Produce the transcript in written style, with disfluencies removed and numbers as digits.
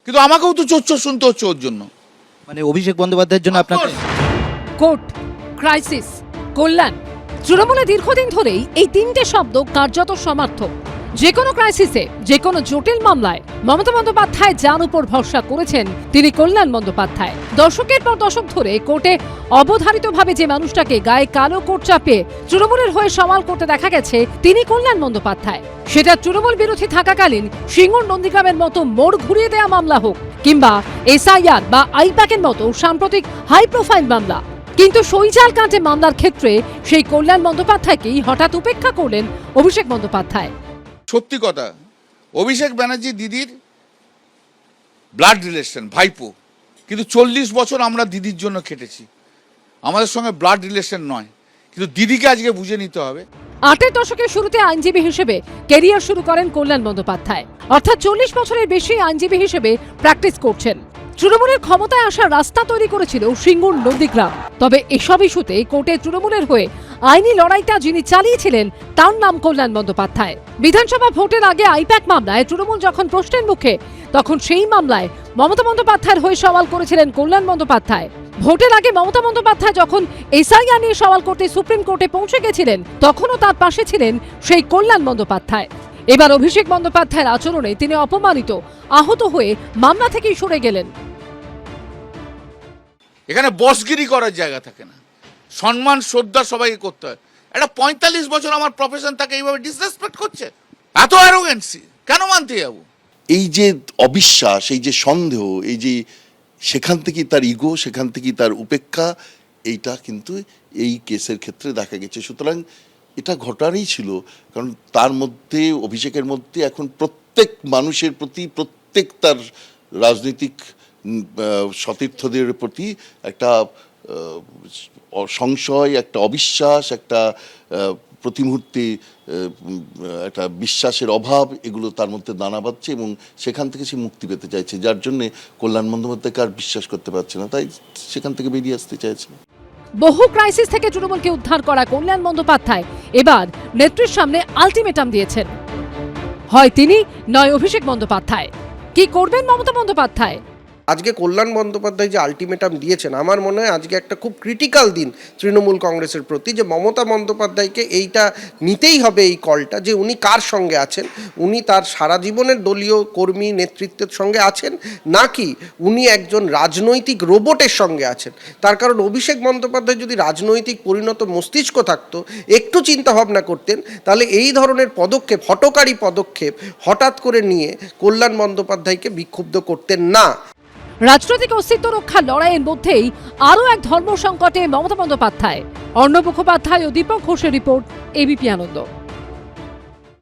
কিন্তু আমাকেও তো চোর চোর শুনতে হচ্ছে ওর জন্য। মানে অভিষেক বন্দ্যোপাধ্যায়ের জন্য আপনাকে কোর্ট, ক্রাইসিস, কল্যাণ, তৃণমূলে দীর্ঘদিন ধরেই এই তিনটে শব্দ কার্যত সমার্থক। যে কোনো ক্রাইসিসে, যে কোনো জটিল মামলায় মমতা বন্দ্যোপাধ্যায় যার উপর ভরসা করেছেন তিনি কল্যাণ বন্দ্যোপাধ্যায়। দশকের পর দশক ধরে কোর্টে অবধারিতভাবে যে মানুষটাকে গায়ে কালো কোট চাপিয়ে তৃণমূলের হয়ে সওয়াল করতে দেখা গেছে তিনি কল্যাণ বন্দ্যোপাধ্যায়। সেটা তৃণমূল বিরোধী থাকাকালীন সিঙ্গুর নন্দীগ্রামের মতো মোড় ঘুরিয়ে দেওয়া মামলা হোক, কিংবা এসআইআর বা আইপ্যাকের মতো সাম্প্রতিক হাই প্রোফাইল মামলা। কিন্তু সইজাল কাণ্ডে মামলার ক্ষেত্রে সেই কল্যাণ বন্দ্যোপাধ্যায়কেই হঠাৎ উপেক্ষা করলেন অভিষেক বন্দ্যোপাধ্যায়। সত্যি কথা, অভিষেক ব্যানার্জি দিদির ব্লাড রিলেশন, ভাইপো, কিন্তু 40 বছর আমরা দিদির জন্য খেটেছি। আমাদের সঙ্গে ব্লাড রিলেশন নয়, কিন্তু দিদিকে আজকে বুঝে নিতে হবে। ৮এর দশকের শুরুতে আইনজীবী হিসেবে ক্যারিয়ার শুরু করেন কল্যাণ বন্দ্যোপাধ্যায়, অর্থাৎ 40 বছরের বেশি আইনজীবী হিসেবে প্র্যাকটিস করছেন। তৃণমূলের ক্ষমতায় আসার রাস্তা তৈরি করেছিল সিঙ্গুর নন্দীগ্রাম। তবে এসব ইস্যুতে কোর্টে তৃণমূলের হয়ে আইনি লড়াইটা যিনি চালিয়েছিলেন তার নাম কল্যাণ বন্দ্যোপাধ্যায়। বিধানসভা ভোটের আগে আইপ্যাক মামলায় তৃণমূল যখন প্রশ্নের মুখে, তখন সেই মামলায় মমতা বন্দ্যোপাধ্যায়ের হয়ে সওয়াল করেছিলেন কল্যাণ বন্দ্যোপাধ্যায়। ভোটের আগে মমতা বন্দ্যোপাধ্যায় যখন এসআইআর নিয়ে সওয়াল করতে সুপ্রিম কোর্টে পৌঁছে গেছিলেন, তখনও তার পাশে ছিলেন সেই কল্যাণ বন্দ্যোপাধ্যায়। এবার অভিষেক বন্দ্যোপাধ্যায়ের আচরণে তিনি অপমানিত, আহত হয়ে মামলা থেকেই সরে গেলেন। এখানে বসগিরি করার জায়গা থাকে না, সম্মান শ্রদ্ধা সবাইকে করতে হয়। একটা 45 বছর আমার প্রফেশন তাকে এইভাবে ডিসরেসপেক্ট করছে, এত অ্যারোগেন্সি কেন মানতে যাবো? এই যে অবিশ্বাস, এই যে সন্দেহ, এই যে সেখান থেকেই তার ইগো, সেখান থেকেই তার উপেক্ষা, এইটা কিন্তু এই কেসের ক্ষেত্রে দেখা গেছে। সুতরাং এটা ঘটারই ছিল, কারণ তার মধ্যে, অভিষেকের মধ্যে এখন প্রত্যেক মানুষের প্রতি, প্রত্যেক তার রাজনৈতিক সতীর্থদের প্রতি একটা সংশয়, একটা অবিশ্বাস, একটা প্রতি মুহূর্তে একটা বিশ্বাসের অভাব, এগুলো তার মধ্যে দানা বাঁধছে এবং সেখান থেকে সে মুক্তি পেতে চাইছে, যার জন্যে কল্যাণ বন্দ্যোপাধ্যায়কে আর বিশ্বাস করতে পারছে না, তাই সেখান থেকে বেরিয়ে আসতে চাইছে। বহু ক্রাইসিস থেকে তৃণমূলকে উদ্ধার করা কল্যাণ বন্দ্যোপাধ্যায় এবার নেত্রীর সামনে আলটিমেটাম দিয়েছেন। হয় তিনি, নয় অভিষেক বন্দ্যোপাধ্যায়। কি করবেন মমতা বন্দ্যোপাধ্যায়? আজকে কল্যাণ বন্দ্যোপাধ্যায় যে আলটিমেটাম দিয়েছেন, আমার মনে হয় আজকে একটা খুব ক্রিটিক্যাল দিন তৃণমূল কংগ্রেসের প্রতি, যে মমতা বন্দ্যোপাধ্যায়কে এইটা নিতেই হবে, এই কলটা, যে উনি কার সঙ্গে আছেন। উনি তার সারা জীবনের দলীয় কর্মী নেতৃত্বের সঙ্গে আছেন, নাকি উনি একজন রাজনৈতিক রোবটের সঙ্গে আছেন। তার কারণ অভিষেক বন্দ্যোপাধ্যায় যদি রাজনৈতিক পরিণত মস্তিষ্ক থাকতো, একটু চিন্তা ভাবনা করতেন, তাহলে এই ধরনের পদক্ষেপ, হঠকারী পদক্ষেপ হঠাৎ করে নিয়ে কল্যাণ বন্দ্যোপাধ্যায়কে বিক্ষুব্ধ করতেন না। রাজনৈতিক অস্তিত্ব রক্ষার লড়াইয়ের মধ্যেই আরও এক ধর্ম সংকটে মমতা বন্দ্যোপাধ্যায়। অর্ণব মুখোপাধ্যায় ও দীপক ঘোষের রিপোর্ট, এবিপি আনন্দ।